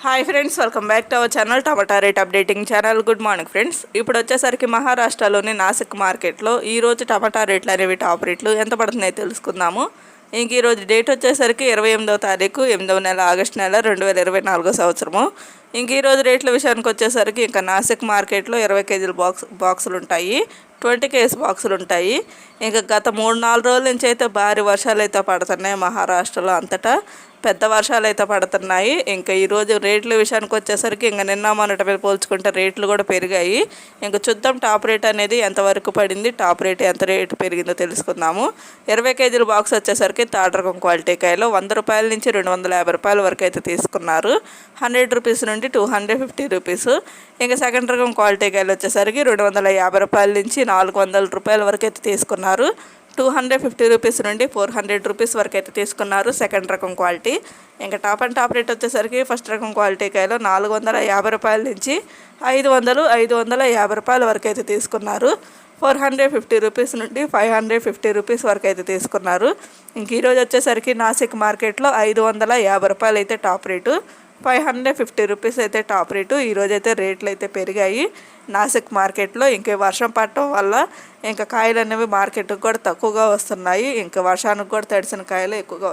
Hi friends, welcome back to our channel tomato rate updating channel. Good morning friends. ఇప్పుడు వచ్చేసరికి మహారాష్ట్రలోని నాసిక్ మార్కెట్లో ఈరోజు టమాటా రేట్లు అనేవి టాప్ రేట్లు ఎంత పడుతున్నాయో తెలుసుకుందాము. ఇంక ఈరోజు డేట్ వచ్చేసరికి 28వ తారీఖు 8వ నెల ఆగస్టు నెల 2024 సంవత్సరము. ఇంక ఈరోజు రేట్ల విషయానికి వచ్చేసరికి ఇంకా నాసిక్ మార్కెట్లో 20 కేజీల బాక్సులు ఉంటాయి, 20 కేజీ బాక్సులు ఉంటాయి. ఇంకా గత 3-4 రోజుల నుంచి అయితే భారీ వర్షాలు అయితే పడుతున్నాయి. మహారాష్ట్రలో అంతటా పెద్ద వర్షాలు అయితే పడుతున్నాయి. ఇంకా ఈరోజు రేట్ల విషయానికి వచ్చేసరికి ఇంకా నిన్న మొన్నటి మీద పోల్చుకుంటే రేట్లు కూడా పెరిగాయి. ఇంకా చూద్దాం టాప్ రేట్ అనేది ఎంతవరకు పడింది, టాప్ రేట్ ఎంత రేటు పెరిగిందో తెలుసుకుందాము. 20 కేజీల బాక్స్ వచ్చేసరికి థర్డ్ రకం క్వాలిటీ కాయలు 100 రూపాయల నుంచి 250 రూపాయల వరకు అయితే తీసుకున్నారు. 100 రూపీస్ నుండి 250 రూపీస్. ఇంకా సెకండ్ రకం క్వాలిటీ కాయలు వచ్చేసరికి 250 రూపాయల నుంచి 400 రూపాయల వరకు అయితే తీసుకున్నారు. 250 రూపీస్ నుండి 400 రూపీస్ వరకు అయితే తీసుకున్నారు సెకండ్ రకం క్వాలిటీ. ఇంకా టాప్ రేట్ వచ్చేసరికి ఫస్ట్ రకం క్వాలిటీ కాయలు 450 రూపాయల నుంచి 550 రూపాయల వరకు అయితే తీసుకున్నారు. 450 రూపీస్ నుండి 550 రూపీస్ వరకు అయితే తీసుకున్నారు. ఇంక ఈరోజు వచ్చేసరికి నాసిక్ మార్కెట్లో 550 రూపాయలు అయితే టాప్ రేటు, 550 రూపీస్ అయితే టాప్ రేటు. ఈరోజు అయితే రేట్లు అయితే పెరిగాయి నాసిక్ మార్కెట్లో. ఇంకా వర్షం పడటం వల్ల ఇంకా కాయలు అనేవి మార్కెట్కి కూడా తక్కువగా వస్తున్నాయి. ఇంకా వర్షానికి కూడా తడిసిన కాయలు ఎక్కువగా